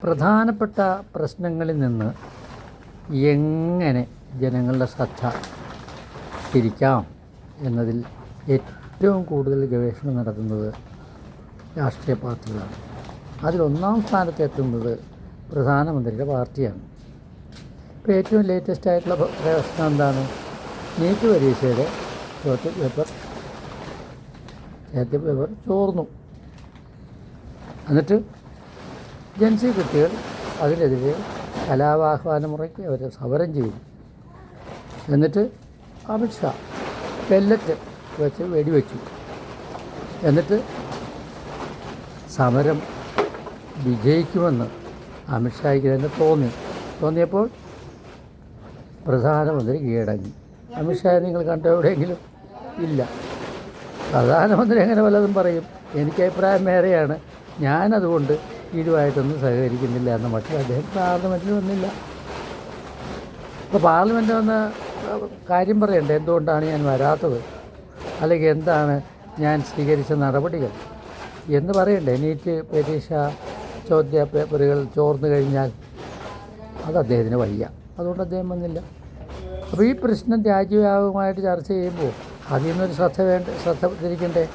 പ്രധാനപ്പെട്ട പ്രശ്നങ്ങളിൽ നിന്ന് എങ്ങനെ ജനങ്ങളുടെ ശ്രദ്ധ തിരിക്കാം എന്നതിൽ ഏറ്റവും കൂടുതൽ ഗവേഷണം നടത്തുന്നത് രാഷ്ട്രീയ പാർട്ടികളാണ്. അതിലൊന്നാം സ്ഥാനത്തെത്തുന്നത് പ്രധാനമന്ത്രിയുടെ പാർട്ടിയാണ്. ഇപ്പോൾ ഏറ്റവും ലേറ്റസ്റ്റ് ആയിട്ടുള്ള പ്രശ്നം എന്താണ്? നീറ്റ് പരീക്ഷയുടെ ചോദ്യ പേപ്പർ ചോർന്നു. എന്നിട്ട് ജൻസി കുട്ടികൾ അതിനെതിരെ കലാപാഹ്വാന മുറയ്ക്ക് അവർ സമരം ചെയ്തു. എന്നിട്ട് അമിത്ഷാ പെല്ലറ്റ് വെച്ച് വെടിവെച്ചു. എന്നിട്ട് സമരം വിജയിക്കുമെന്ന് അമിത്ഷായ്ക്ക് തന്നെ തോന്നിയപ്പോൾ പ്രധാനമന്ത്രി കീഴടങ്ങി. അമിത്ഷായെ നിങ്ങൾ കണ്ടോ എവിടെയെങ്കിലും? ഇല്ല. പ്രധാനമന്ത്രി അങ്ങനെ വല്ലതും പറയും. എനിക്ക് അഭിപ്രായം വേറെയാണ്, ഞാനതുകൊണ്ട് ഇതുമായിട്ടൊന്നും സഹകരിക്കുന്നില്ല എന്ന മട്ടിൽ അദ്ദേഹം പാർലമെൻറ്റിൽ വന്നില്ല. അപ്പോൾ പാർലമെൻറ്റ് വന്ന കാര്യം പറയണ്ടേ, എന്തുകൊണ്ടാണ് ഞാൻ വരാത്തത്, അല്ലെങ്കിൽ എന്താണ് ഞാൻ സ്വീകരിച്ച നടപടികൾ എന്ന് പറയണ്ടേ? നീറ്റ് പരീക്ഷ ചോദ്യ പേപ്പറുകൾ ചോർന്നു കഴിഞ്ഞാൽ അത് അദ്ദേഹത്തിന് വയ്യ, അതുകൊണ്ട് അദ്ദേഹം വന്നില്ല. അപ്പോൾ ഈ പ്രശ്നം രാജ്യവ്യാപകമായിട്ട് ചർച്ച ചെയ്യുമ്പോൾ അതിൽ നിന്നൊരു ശ്രദ്ധ തിരിക്കണ്ടേ?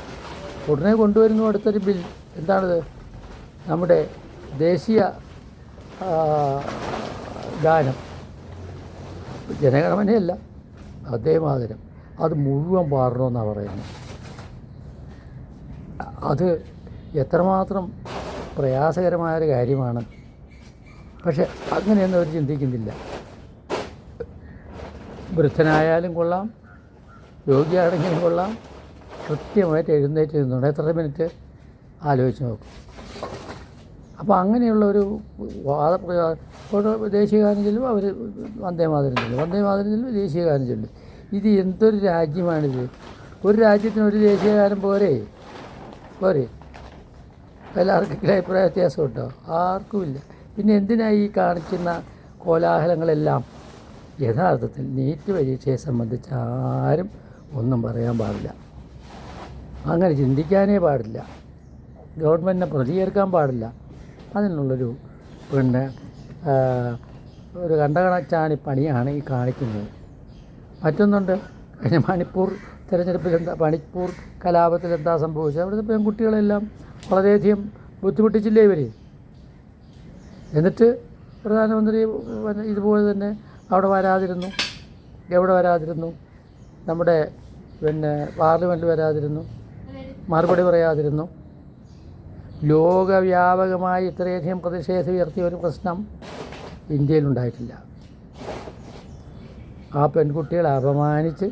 ഉടനെ കൊണ്ടുവരുന്നു അടുത്തൊരു ബിൽ. എന്താണിത്? നമ്മുടെ ദേശീയ ഗാനം, ജനഗണമനയല്ല, വന്ദേമാതരം, അത് മുഴുവൻ പാടണമെന്നാണ് പറയുന്നത്. അത് എത്രമാത്രം പ്രയാസകരമായൊരു കാര്യമാണ്. പക്ഷെ അങ്ങനെയൊന്നും അവർ ചിന്തിക്കുന്നില്ല. വൃദ്ധനായാലും കൊള്ളാം, രോഗിയാണെങ്കിലും കൊള്ളാം, കൃത്യമായിട്ട് എഴുന്നേറ്റ് നിന്നുണ്ട്. എത്ര മിനിറ്റ് ആലോചിച്ച് നോക്കും. അപ്പോൾ അങ്ങനെയുള്ള ഒരു ദേശീയഗാനം ചൊല്ലും, അവർ വന്ദേമാതരം ചൊല്ലും, ദേശീയഗാനം ചൊല്ലും. ഇത് എന്തൊരു രാജ്യമാണിത്? ഒരു രാജ്യത്തിന് ഒരു ദേശീയഗാനം പോരെ? എല്ലാവർക്കും അഭിപ്രായ വ്യത്യാസം ഉണ്ടോ? ആർക്കുമില്ല. പിന്നെ എന്തിനാണ് ഈ കാണിക്കുന്ന കോലാഹലങ്ങളെല്ലാം? യഥാർത്ഥത്തിൽ നീറ്റ് പരീക്ഷയെ സംബന്ധിച്ച് ആരും ഒന്നും പറയാൻ പാടില്ല, അങ്ങനെ ചിന്തിക്കാനേ പാടില്ല, ഗവൺമെൻറ്റിനെ പ്രതികരിക്കാൻ പാടില്ല. അതിനുള്ളൊരു ഒരു കണ്ടകണച്ചാണി പണിയാണ് ഈ കാണിക്കുന്നത്. മറ്റൊന്നുണ്ട്, കഴിഞ്ഞ മണിപ്പൂർ തിരഞ്ഞെടുപ്പിൽ മണിപ്പൂർ കലാപത്തിൽ എന്താ സംഭവിച്ചത്? അവിടുത്തെ പെൺകുട്ടികളെല്ലാം വളരെയധികം ബുദ്ധിമുട്ടിച്ചില്ലേ ഇവർ? എന്നിട്ട് പ്രധാനമന്ത്രി ഇതുപോലെ തന്നെ അവിടെ വരാതിരുന്നു. എവിടെ വരാതിരുന്നു? നമ്മുടെ പാർലമെൻറ്റിൽ വരാതിരുന്നു, മറുപടി പറയാതിരുന്നു. ലോകവ്യാപകമായി ഇത്രയധികം പ്രതിഷേധം ഉയർത്തിയ ഒരു പ്രശ്നം ഇന്ത്യയിലുണ്ടായിട്ടില്ല. ആ പെൺകുട്ടികളെ അപമാനിച്ച്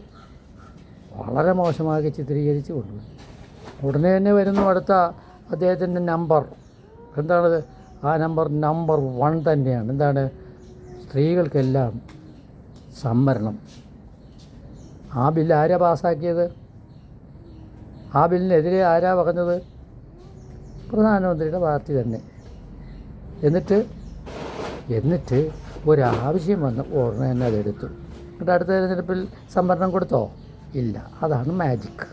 വളരെ മോശമാക്കി ചിത്രീകരിച്ച് കൊണ്ടുപോയി. ഉടനെ തന്നെ വരുന്നു അടുത്ത അദ്ദേഹത്തിൻ്റെ നമ്പർ. എന്താണത്? ആ നമ്പർ 1 തന്നെയാണ്. എന്താണ്? സ്ത്രീകൾക്കെല്ലാം സംവരണം. ആ ബില്ല് ആരാ പാസ്സാക്കിയത്? ആ ബില്ലിനെതിരെ ആരാ പറഞ്ഞത്? പ്രധാനമന്ത്രിയുടെ പാർട്ടി തന്നെ. എന്നിട്ട് ഒരാവശ്യം വന്ന് ഉടനെ തന്നെ അതെടുത്തു. എന്നിട്ട് അടുത്ത തിരഞ്ഞെടുപ്പിൽ സംവരണം കൊടുത്തോ? ഇല്ല. അതാണ് മാജിക്.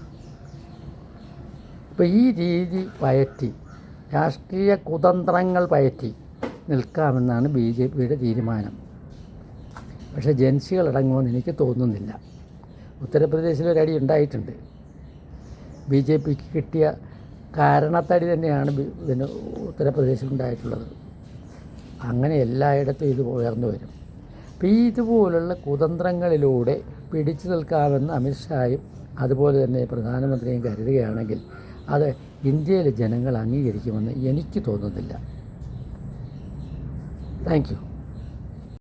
ഇപ്പോൾ ഈ രീതി പയറ്റി, രാഷ്ട്രീയ കുതന്ത്രങ്ങൾ പയറ്റി നിൽക്കാമെന്നാണ് BJPയുടെ തീരുമാനം. പക്ഷേ ജൻസികൾ അടങ്ങുമെന്ന് എനിക്ക് തോന്നുന്നില്ല. ഉത്തർപ്രദേശിലൊരടി ഉണ്ടായിട്ടുണ്ട്. BJPക്ക് കിട്ടിയ കാരണത്തടി തന്നെയാണ് ഉത്തർപ്രദേശിലുണ്ടായിട്ടുള്ളത്. അങ്ങനെ എല്ലായിടത്തും ഇത് ഉയർന്നു വരും. അപ്പോൾ ഇതുപോലുള്ള കുതന്ത്രങ്ങളിലൂടെ പിടിച്ചു നിൽക്കാമെന്ന് അമിത്ഷായും അതുപോലെ തന്നെ പ്രധാനമന്ത്രിയും കരുതുകയാണെങ്കിൽ അത് ഇന്ത്യയിലെ ജനങ്ങൾ അംഗീകരിക്കുമെന്ന് എനിക്ക് തോന്നുന്നില്ല. Thank you.